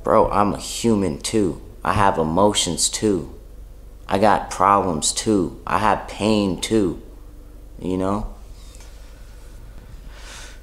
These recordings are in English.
bro, I'm a human too. I have emotions too. I got problems too. I have pain too, you know?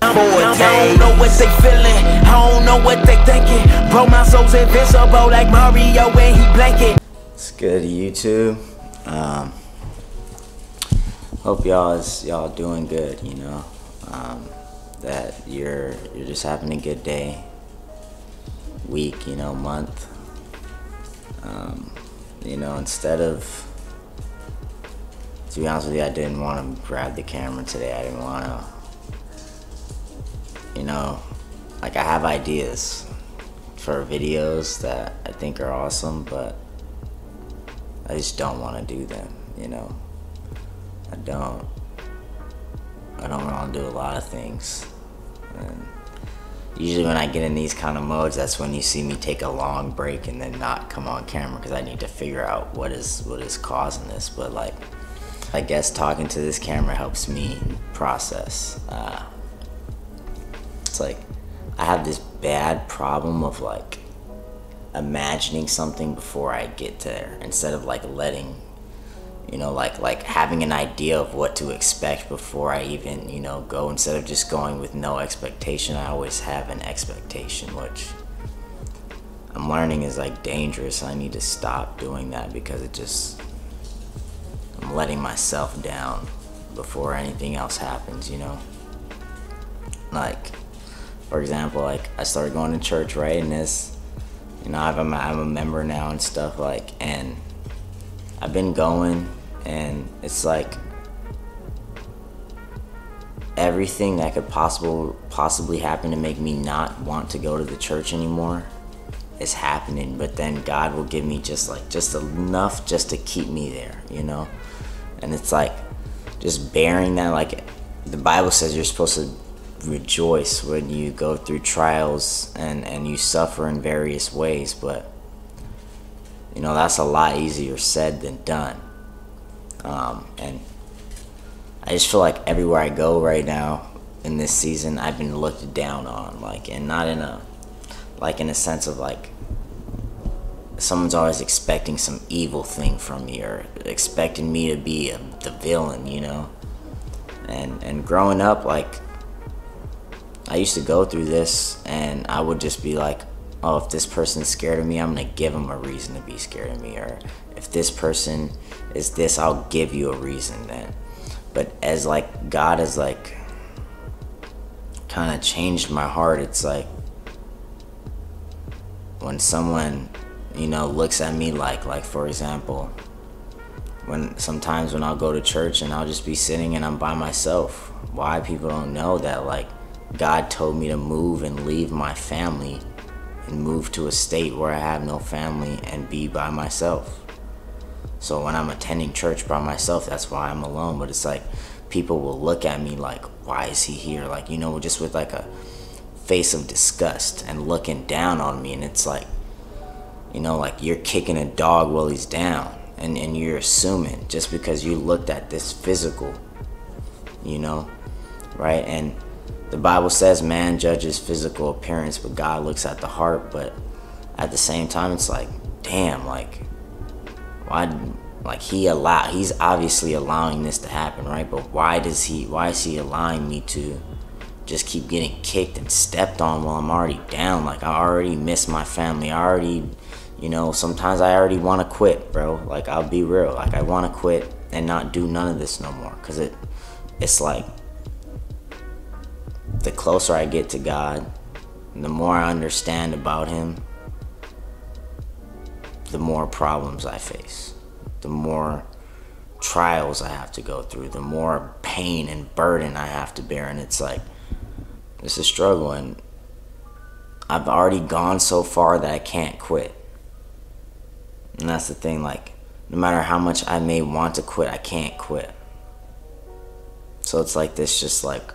I don't know what they feeling, I don't know what they thinking. Bro, my soul's invincible like Mario when he blanket. It's good, YouTube. Hope y'all doing good, you know. That you're just having a good day, week, you know, month. You know, instead of, to be honest with you, I didn't want to grab the camera today. I didn't want to, you know, like I have ideas for videos that I think are awesome, but I just don't want to do them, you know. I don't want to do a lot of things. And usually when I get in these kind of modes, that's when you see me take a long break and then not come on camera, because I need to figure out what is causing this. But like, I guess talking to this camera helps me process. It's like I have this bad problem of like imagining something before I get there, instead of like letting, you know, like having an idea of what to expect before I even, you know, go. Instead of just going with no expectation, I always have an expectation, which I'm learning is like dangerous. I need to stop doing that, because I'm letting myself down before anything else happens, you know. Like, for example, like I started going to church, right? And this, you know, I'm a member now and stuff, like, and I've been going, and it's like everything that could possibly happen to make me not want to go to the church anymore is happening. But then God will give me just enough just to keep me there, you know. And it's like just bearing that. Like the Bible says, you're supposed to rejoice when you go through trials and you suffer in various ways, but you know, that's a lot easier said than done. And I just feel like everywhere I go right now in this season, I've been looked down on, like, and not in a sense of like someone's always expecting some evil thing from me, or expecting me to be the villain, you know. And growing up, like, I used to go through this, and I would just be like, oh, if this person's scared of me, I'm gonna give them a reason to be scared of me. Or if this person is this, I'll give you a reason then. But as like God has like kind of changed my heart, it's like when someone, you know, looks at me like for example, sometimes when I'll go to church and I'll just be sitting and I'm by myself. Why people don't know that, like, God told me to move and leave my family and move to a state where I have no family and be by myself. So when I'm attending church by myself, that's why I'm alone. But it's like people will look at me like, why is he here? Like, you know, just with like a face of disgust and looking down on me. And it's like, you know, like you're kicking a dog while he's down, and you're assuming just because you looked at this physical, you know, right? And the Bible says man judges physical appearance, but God looks at the heart. But at the same time, it's like, damn, like, why? Like he's obviously allowing this to happen, right? But why is he allowing me to just keep getting kicked and stepped on while I'm already down? Like, I already miss my family. I already, you know, sometimes I already want to quit, bro. Like, I'll be real. Like, I want to quit and not do none of this no more. Because it's like, the closer I get to God, the more I understand about him, the more problems I face, the more trials I have to go through, the more pain and burden I have to bear. And it's like, it's a struggle, and I've already gone so far that I can't quit. And that's the thing, like, no matter how much I may want to quit, I can't quit. So it's like this just like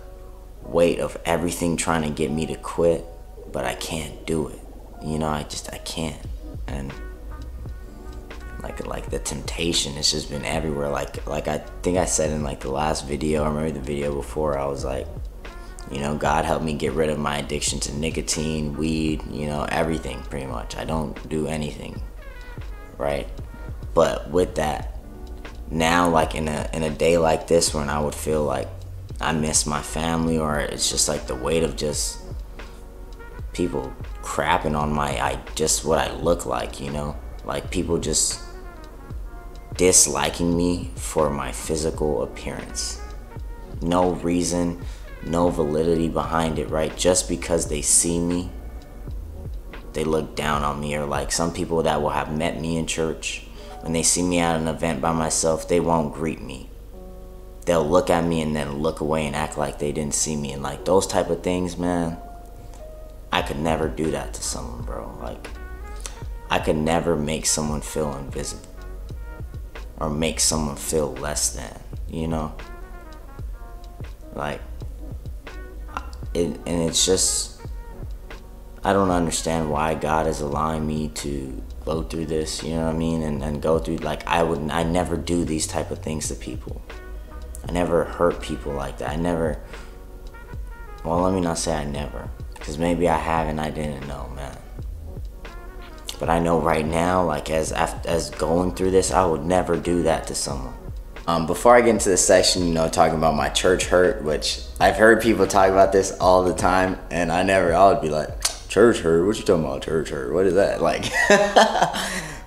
weight of everything trying to get me to quit, but I can't do it. You know, I can't. And like the temptation has just been everywhere. Like I think I said in like the last video, or maybe the video before, I was like, You know, God helped me get rid of my addiction to nicotine, weed, you know, everything pretty much. I don't do anything, right? But with that, now like in a day like this when I would feel like I miss my family, or it's just like the weight of just people crapping on just what I look like, you know, like people just disliking me for my physical appearance. No reason, no validity behind it, right? Just because they see me, they look down on me. Or like some people that will have met me in church, when they see me at an event by myself, they won't greet me. They'll look at me and then look away and act like they didn't see me. And like those type of things, man, I could never do that to someone, bro. Like I could never make someone feel invisible or make someone feel less than, you know? Like and it's just, I don't understand why God is allowing me to go through this, you know what I mean? And go through, like, I never do these type of things to people. I never hurt people like that. Well, let me not say I never, because maybe I have and I didn't know, man. But I know right now, like, as going through this, I would never do that to someone. Before I get into this section, you know, talking about my church hurt, which I've heard people talk about this all the time, and I would be like, church hurt? What you talking about, church hurt? What is that? Like,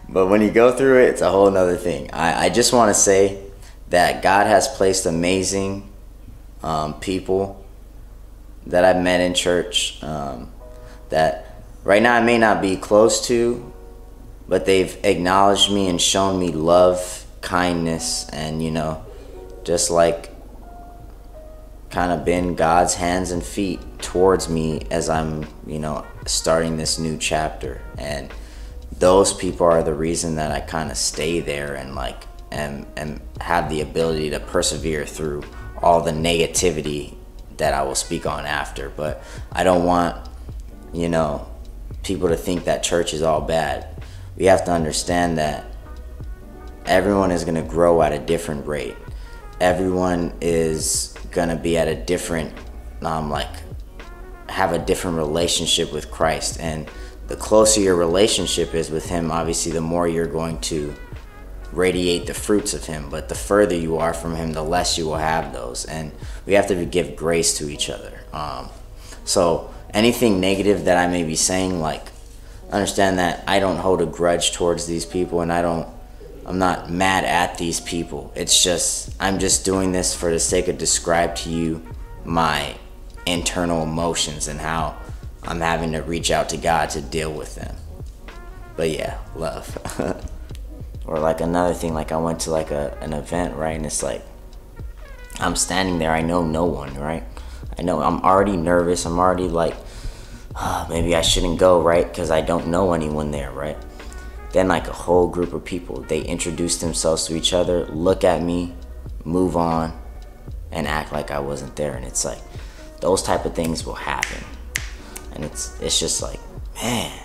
but when you go through it, it's a whole nother thing. I just want to say that God has placed amazing people that I've met in church that right now I may not be close to, but they've acknowledged me and shown me love, kindness, and, you know, just like kind of been God's hands and feet towards me as I'm, you know, starting this new chapter. And those people are the reason that I kind of stay there and like and have the ability to persevere through all the negativity that I will speak on after. But I don't want, you know, people to think that church is all bad. We have to understand that everyone is going to grow at a different rate. Everyone is going to be at a different, have a different relationship with Christ. And the closer your relationship is with him, obviously the more you're going to radiate the fruits of him. But the further you are from him, the less you will have those. And we have to give grace to each other. So anything negative that I may be saying, like, understand that I don't hold a grudge towards these people, and I'm not mad at these people. It's just, I'm just doing this for the sake of describe to you my internal emotions and how I'm having to reach out to God to deal with them. But yeah, love. Or like another thing, like I went to like an event, right? And it's like, I'm standing there, I know no one, right? I know I'm already nervous. I'm already like, maybe I shouldn't go, right? Because I don't know anyone there, right? Then like a whole group of people, they introduce themselves to each other, look at me, move on, and act like I wasn't there. And it's like, those type of things will happen. And it's just like, man,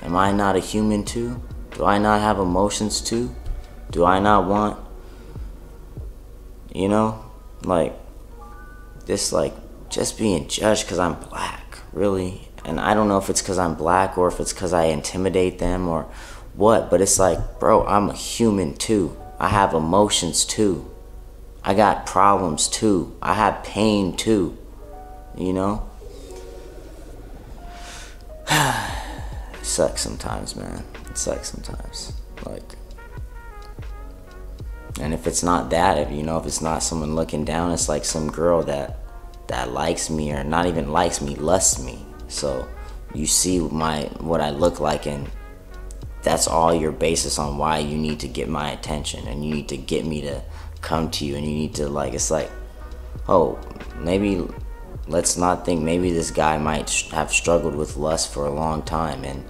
am I not a human too? Do I not have emotions too? Do I not want, you know, like, this, like, just being judged because I'm black, really? And I don't know if it's because I'm black or if it's because I intimidate them or what, but it's like, bro, I'm a human too. I have emotions too. I got problems too. I have pain too, you know? It sucks sometimes, man. It sucks sometimes. Like, and if it's not that, if it's not someone looking down, it's like some girl that likes me, or not even likes me, lusts me. So you see what I look like, and that's all your basis on why you need to get my attention, and you need to get me to come to you, and you need to, like, it's like, oh, maybe let's not think, maybe this guy might have struggled with lust for a long time, and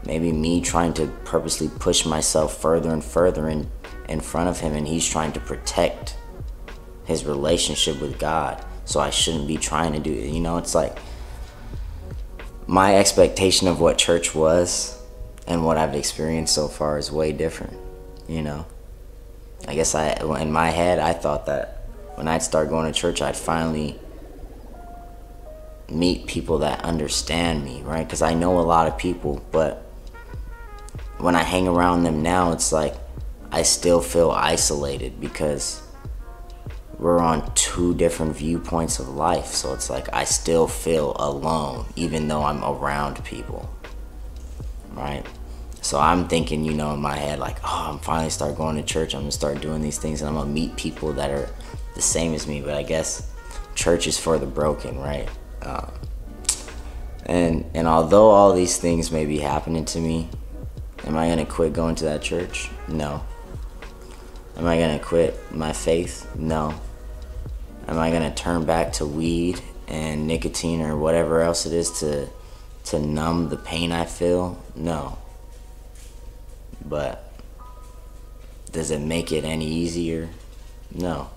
maybe me trying to purposely push myself further and further in front of him, and he's trying to protect his relationship with God, so I shouldn't be trying to do it. You know, it's like, my expectation of what church was and what I've experienced so far is way different, you know? I guess in my head, I thought that when I'd start going to church, I'd finally meet people that understand me, right? Because I know a lot of people, but when I hang around them now, it's like I still feel isolated because we're on two different viewpoints of life. So it's like I still feel alone even though I'm around people, right? So I'm thinking, you know, in my head, like, oh, I'm finally start going to church. I'm gonna start doing these things and I'm gonna meet people that are the same as me. But I guess church is for the broken, right? And although all these things may be happening to me, am I gonna quit going to that church? No. Am I gonna quit my faith? No. Am I gonna turn back to weed and nicotine or whatever else it is to numb the pain I feel? No. But does it make it any easier? No.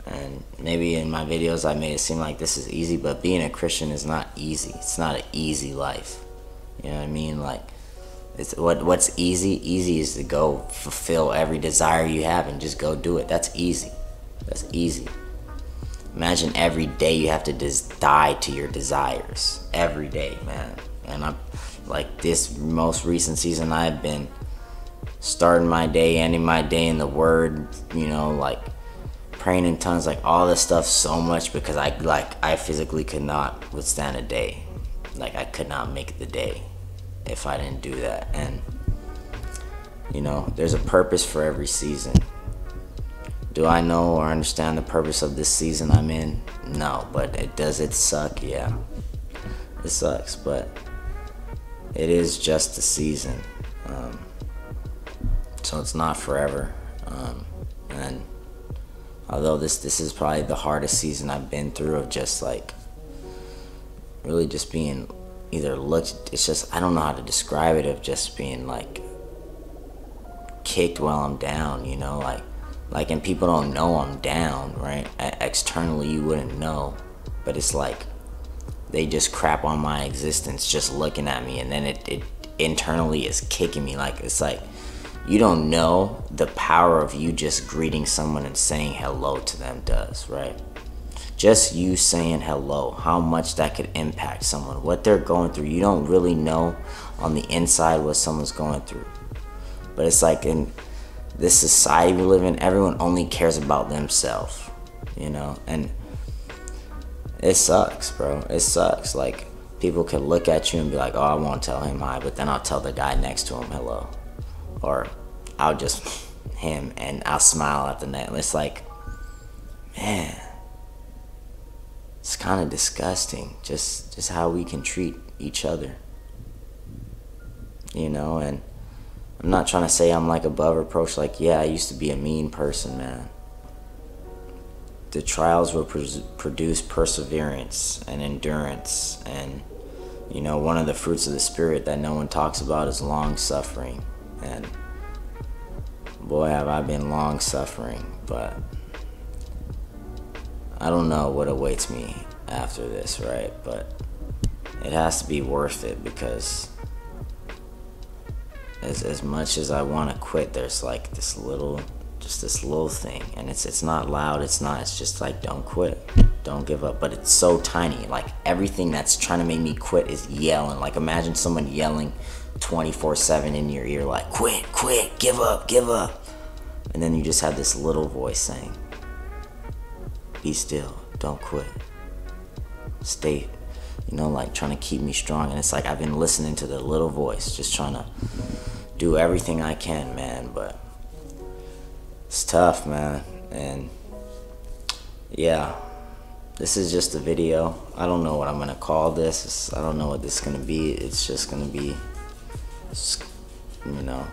And maybe in my videos I made it seem like this is easy, but being a Christian is not easy. It's not an easy life. You know what I mean? Like, it's what's easy? Easy is to go fulfill every desire you have and just go do it. That's easy. That's easy. Imagine every day you have to just die to your desires. Every day, man. And I'm like, this most recent season, I've been starting my day, ending my day in the Word, you know, like praying in tongues, like all this stuff so much because I physically could not withstand a day. Like I could not make the day if I didn't do that. And you know, there's a purpose for every season. Do I know or understand the purpose of this season I'm in? No, but does it suck? Yeah, it sucks, but it is just a season. So it's not forever. And although this is probably the hardest season I've been through, of just like really just being either looked, it's just, I don't know how to describe it, of just being like kicked while I'm down, you know, like, and people don't know I'm down, right? Externally you wouldn't know, but it's like they just crap on my existence just looking at me, and then it internally is kicking me. Like, it's like you don't know the power of you just greeting someone and saying hello to them does, right? Just you saying hello, how much that could impact someone, what they're going through. You don't really know on the inside what someone's going through. But it's like in this society we live in, everyone only cares about themselves, you know? And it sucks, bro. It sucks. Like, people could look at you and be like, oh, I won't tell him hi, but then I'll tell the guy next to him hello. Or I'll just him and I'll smile at the net. It's like, man, it's kind of disgusting just how we can treat each other, you know? And I'm not trying to say I'm like above reproach. Like, yeah, I used to be a mean person, man. The trials will produce perseverance and endurance. And, you know, one of the fruits of the Spirit that no one talks about is long suffering. And boy, have I been long suffering. But I don't know what awaits me after this, right? But it has to be worth it, because as much as I want to quit, there's like this little thing, and it's not loud, it's just like, don't quit, don't give up. But it's so tiny. Like, everything that's trying to make me quit is yelling. Like, imagine someone yelling 24/7 in your ear, like, quit, give up. And then you just have this little voice saying, be still, don't quit, stay, you know, like trying to keep me strong. And it's like I've been listening to the little voice, just trying to do everything I can, man. But it's tough, man. And yeah, this is just a video. I don't know what I'm gonna call this. I don't know what this is gonna be. It's just gonna be, you know,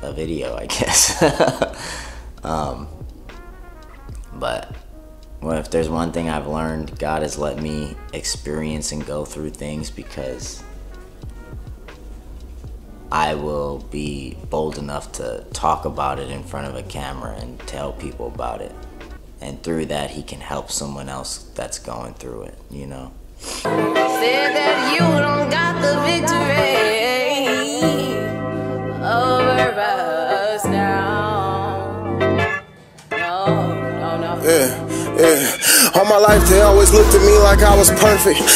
a video, I guess. But well, if there's one thing I've learned, God has let me experience and go through things because I will be bold enough to talk about it in front of a camera and tell people about it. And through that, he can help someone else that's going through it, you know? Said that you don't got the victory over us now. No. Yeah. On my my life, they always looked at me like I was perfect.